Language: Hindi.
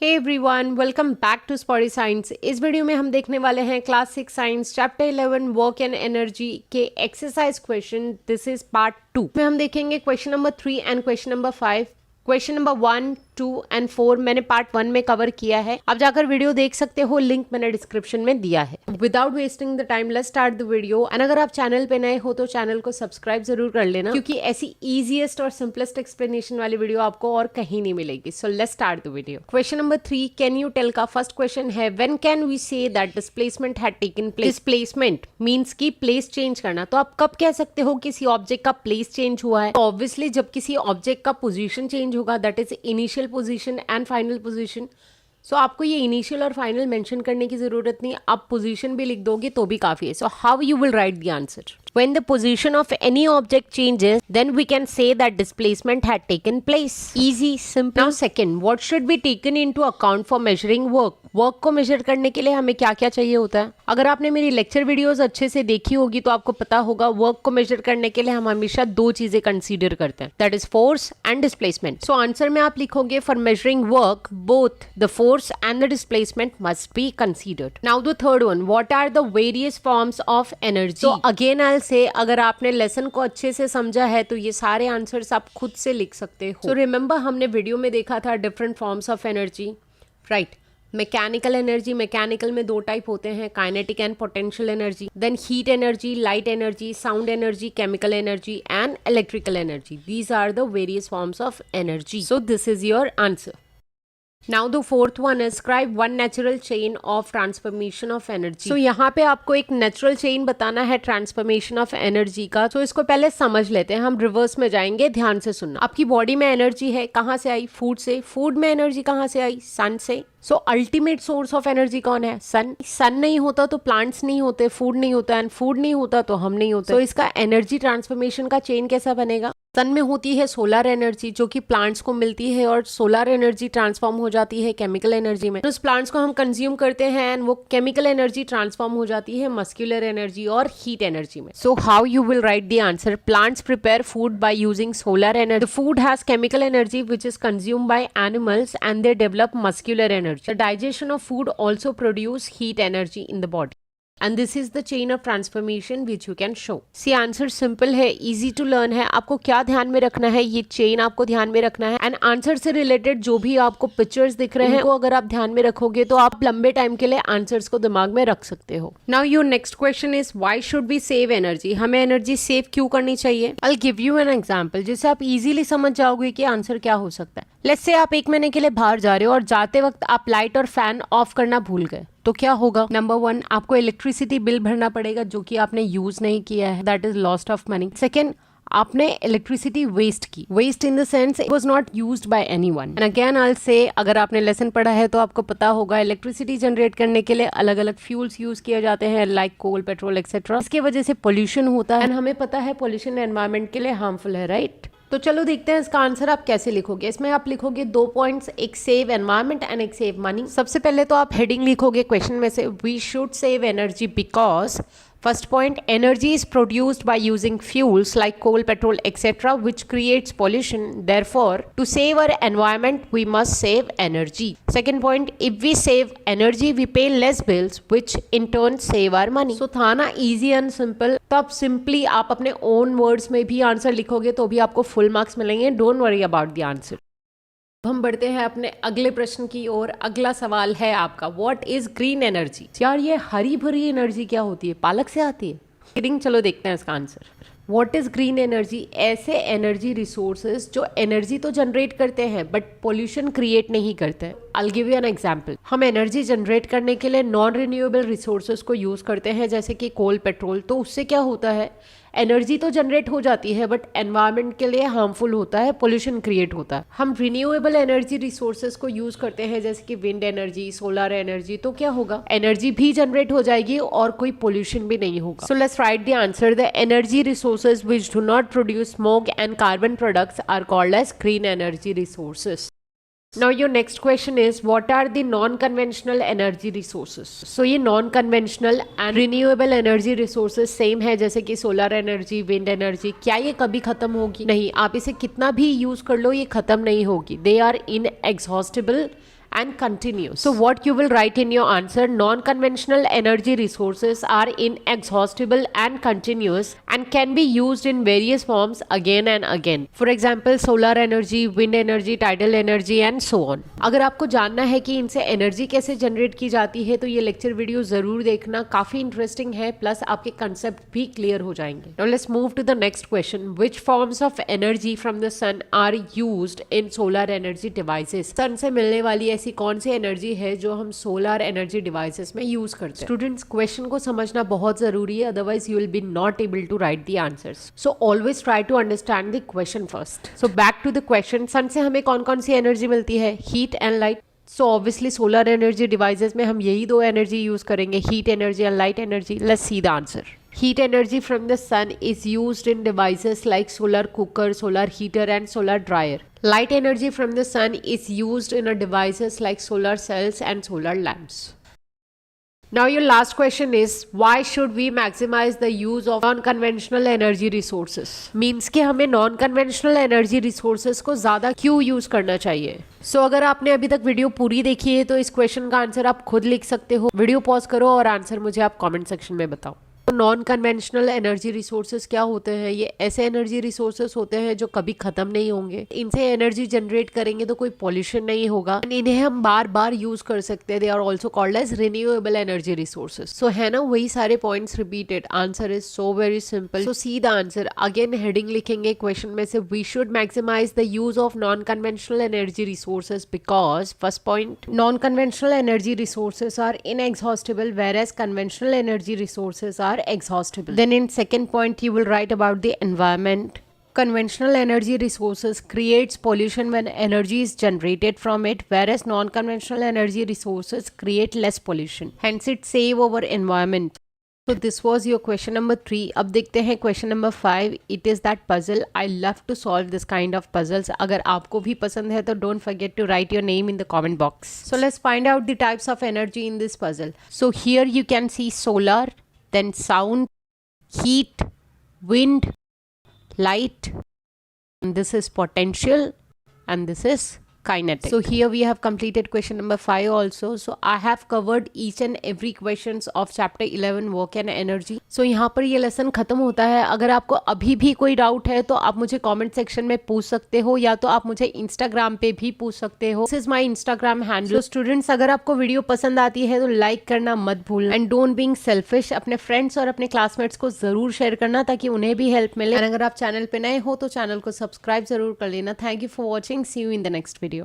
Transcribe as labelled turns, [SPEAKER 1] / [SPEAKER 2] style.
[SPEAKER 1] Hey everyone, welcome back to spoddy science. इस वीडियो में हम देखने वाले हैं class 6 science chapter 11 work and energy के exercise question. This is part 2 में हम देखेंगे question number 3 and question number 5। Question number 1, 2 and 4 मैंने पार्ट 1 में कवर किया है। आप जाकर वीडियो देख सकते हो, लिंक मैंने डिस्क्रिप्शन में दिया है। Without wasting the time let's start the video. And अगर आप चैनल पे नए हो तो चैनल को सब्सक्राइब जरूर कर लेना, क्योंकि ऐसी इजीएस्ट और सिंपलेस्ट एक्सप्लेनेशन वाली वीडियो आपको और कहीं नहीं मिलेगी। So let's start the video. Question number 3, can you tell का फर्स्ट क्वेश्चन है, when can we say that displacement had taken place. Displacement means की प्लेस चेंज करना। तो आप कब कह सकते हो किसी ऑब्जेक्ट का प्लेस चेंज हुआ है? ऑब्वियसली जब किसी ऑब्जेक्ट का पोजीशन चेंज होगा, that is initial position and final position. So आपको ये इनिशियल और फाइनल मेंशन करने की जरूरत नहीं, आप पोजीशन भी लिख दोगे तो भी काफी है। So how you will write the answer? When the position of any object changes, then we can say that displacement had taken place. Easy, simple. Now second, what should be taken into account for measuring work? Work को मेजर करने के लिए हमें क्या क्या चाहिए होता है? अगर आपने मेरी लेक्चर वीडियोस अच्छे से देखी होगी तो आपको पता होगा वर्क को मेजर करने के लिए हम हमेशा दो चीजें कंसीडर करते हैं, that is force and displacement. So answer में आप लिखोगे, for measuring work both the force and the displacement must be considered. Now the third one, what are the various forms of energy? So again I say अगर आपने लेसन को अच्छे से समझा है तो ये सारे आंसर्स आप खुद से लिख सकते हो। सो रिमेंबर हमने वीडियो में देखा था different forms of energy, right? Mechanical energy, mechanical में दो टाइप होते हैं, kinetic and potential energy. Then heat energy, light energy, sound energy, chemical energy and electrical energy. These are the various forms of energy. So this is your answer. Now the fourth one is describe one natural chain of transformation of energy. So यहाँ पे आपको एक नेचुरल चेन बताना है ट्रांसफॉर्मेशन ऑफ एनर्जी का। तो इसको पहले समझ लेते हैं, हम रिवर्स में जाएंगे, ध्यान से सुनना। आपकी बॉडी में एनर्जी है, कहाँ से आई? फूड से। फूड में एनर्जी कहाँ से आई? सन से। सो अल्टीमेट सोर्स ऑफ एनर्जी कौन है? सन। सन नहीं होता तो प्लांट्स नहीं होते, फूड नहीं होता, एंड फूड नहीं होता तो हम नहीं होते। तो इसका एनर्जी ट्रांसफॉर्मेशन का चेन कैसा बनेगा? सन में होती है सोलर एनर्जी जो कि प्लांट्स को मिलती है, और सोलर एनर्जी ट्रांसफॉर्म हो जाती है केमिकल एनर्जी में। उस प्लांट्स को हम कंज्यूम करते हैं एंड वो केमिकल एनर्जी ट्रांसफॉर्म हो जाती है मस्कुलर एनर्जी और हीट एनर्जी में। So how you will write the answer? Plants prepare food by using solar energy. The food has chemical energy which is consumed by animals and they develop muscular energy. The digestion of food also produce heat energy in the body. And this is the chain of transformation which you can show. See, answer simple है, easy to learn है। आपको क्या ध्यान में रखना है? ये चेन आपको ध्यान में रखना है, एंड आंसर से रिलेटेड जो भी आपको पिक्चर्स दिख रहे हैं वो अगर आप ध्यान में रखोगे तो आप लंबे टाइम के लिए आंसर्स को दिमाग में रख सकते हो। Now your next question is, why should we save energy? हमें एनर्जी सेव क्यों करनी चाहिए? I will give you an example जिससे आप इजीली समझ जाओगे कि आंसर क्या हो सकता है। लेट्स से आप 1 महीने के लिए बाहर जा रहे हो और जाते वक्त आप लाइट और फैन ऑफ करना भूल गए, तो क्या होगा? नंबर 1, आपको इलेक्ट्रिसिटी बिल भरना पड़ेगा जो कि आपने यूज नहीं किया है, that is lost of money. Second, आपने इलेक्ट्रिसिटी वेस्ट की, waste in the sense it was not used by anyone. And again I will say, अगर आपने लेसन पढ़ा है तो आपको पता होगा इलेक्ट्रिसिटी जनरेट करने के लिए अलग अलग फ्यूल्स यूज किए जाते हैं, लाइक कोल, पेट्रोल एक्सेट्रा। इसकी वजह से पोल्यूशन होता है, एंड हमें पता है पोल्यूशन एनवायरमेंट के लिए हार्मफुल है, राइट? तो चलो देखते हैं इसका आंसर आप कैसे लिखोगे। इसमें आप लिखोगे 2 पॉइंट्स, एक सेव एनवायरमेंट एंड एक सेव मनी। सबसे पहले तो आप हेडिंग लिखोगे क्वेश्चन में से, we should save energy because first point, energy is produced by using fuels like coal, petrol, etc., which creates pollution. Therefore, to save our environment, we must save energy. Second point, if we save energy, we pay less bills, which in turn save our money. So था ना easy and simple। तो आप simply आप अपने own words में भी आंसर लिखोगे तो भी आपको full marks मिलेंगे। Don't worry about the answer। हम बढ़ते हैं अपने अगले प्रश्न की ओर। अगला सवाल है आपका, व्हाट इज ग्रीन एनर्जी? यार ये हरी भरी एनर्जी क्या होती है? पालक से आती है? चलो देखते हैं इसका answer. What is green energy? ऐसे एनर्जी रिसोर्सेज जो एनर्जी तो जनरेट करते हैं बट पोल्यूशन क्रिएट नहीं करते। आई will give you an example. हम एनर्जी जनरेट करने के लिए नॉन रिन्यूएबल रिसोर्सेज को यूज करते हैं, जैसे कि कोल, पेट्रोल। तो उससे क्या होता है, एनर्जी तो जनरेट हो जाती है बट एनवायरनमेंट के लिए हार्मफुल होता है, पोल्यूशन क्रिएट होता है। हम रिन्यूएबल एनर्जी रिसोर्सेज को यूज करते हैं, जैसे कि विंड एनर्जी, सोलर एनर्जी। तो क्या होगा, एनर्जी भी जनरेट हो जाएगी और कोई पोल्यूशन भी नहीं होगा। So let's write the answer. The energy resources which do not produce smoke and carbon products are called as green energy resources. Now your next question is, what are the non-conventional energy resources? So ये non-conventional and renewable energy resources same है जैसे कि solar energy, wind energy। क्या ये कभी खत्म होगी? नहीं, आप इसे कितना भी यूज कर लो ये खत्म नहीं होगी। They are inexhaustible and continuous. So what you will write in your answer, non-conventional energy resources are inexhaustible and continuous and can be used in various forms again and again. For example, solar energy, wind energy, tidal energy and so on. अगर आपको जानना है कि इनसे एनर्जी कैसे जनरेट की जाती है तो ये लेक्चर वीडियो जरूर देखना, काफी इंटरेस्टिंग है, प्लस आपके कंसेप्ट भी क्लियर हो जाएंगे. Now let's move to the next question. Which forms of energy from the sun are used in solar energy devices? सन से मिलने वाली ऐसी कौन सी एनर्जी है जो हम सोलर एनर्जी डिवाइसेस में यूज करते हैं? स्टूडेंट्स, क्वेश्चन को समझना बहुत जरूरी है, otherwise you will be not able to write the answers. So always try to understand the question first. So back to the question. Sun से हमें कौन कौन सी एनर्जी मिलती है? Heat and light. So obviously solar energy devices में हम यही दो एनर्जी यूज करेंगे, heat energy and light energy. Let's see the answer. Heat energy from the sun is used in devices like solar cooker, solar heater and solar dryer. Light energy from the sun is used in devices like solar cells and solar lamps. Now your last question is, why should we maximize the use of non-conventional energy resources? Means कि हमें non-conventional energy resources को ज़्यादा क्यों यूज़ करना चाहिए? So अगर आपने अभी तक वीडियो पूरी देखी है तो इस क्वेश्चन का आंसर आप खुद लिख सकते हो. वीडियो पॉज करो और आंसर मुझे आप कमेंट सेक्शन में बताओ. नॉन कन्वेंशनल एनर्जी रिसोर्सेज क्या होते हैं? ये ऐसे एनर्जी रिसोर्सेज होते हैं जो कभी खत्म नहीं होंगे. इनसे एनर्जी जनरेट करेंगे तो कोई पॉल्यूशन नहीं होगा. इन्हें हम बार बार यूज कर सकते हैं. They are also called as renewable energy resources. So है ना वही सारे points repeated. Answer is so very simple. So see the answer. Again heading लिखेंगे क्वेश्चन में से, we should maximise the use of non conventional energy resources because first point, non conventional energy resources are inexhaustible whereas conventional energy resources are exhaustible. Then in second point you will write about the environment. Conventional energy resources creates pollution when energy is generated from it, whereas non-conventional energy resources create less pollution. Hence it save our environment. So this was your question number 3. अब देखते हैं question number 5. It is that puzzle. I love to solve this kind of puzzles. अगर आपको भी पसंद है तो don't forget to write your name in the comment box. So let's find out the types of energy in this puzzle. So here you can see solar, then sound, heat, wind, light, and this is potential and this is kinetic. So here we have completed question number 5 also. So I have covered each and every questions of chapter 11 work and energy. So यहाँ पर ये लेसन खत्म होता है. अगर आपको अभी भी कोई डाउट है तो आप मुझे कमेंट सेक्शन में पूछ सकते हो या तो आप मुझे इंस्टाग्राम पे भी पूछ सकते हो. This is my Instagram handle. So students, अगर आपको वीडियो पसंद आती है तो लाइक करना मत भूलना एंड डोंट बीइंग सेल्फिश. अपने फ्रेंड्स और अपने क्लासमेट्स को जरूर शेयर करना ताकि उन्हें भी हेल्प मिले. और अगर आप चैनल पे नए हो तो चैनल को सब्सक्राइब जरूर कर लेना. Thank you for watching. See you in the next video.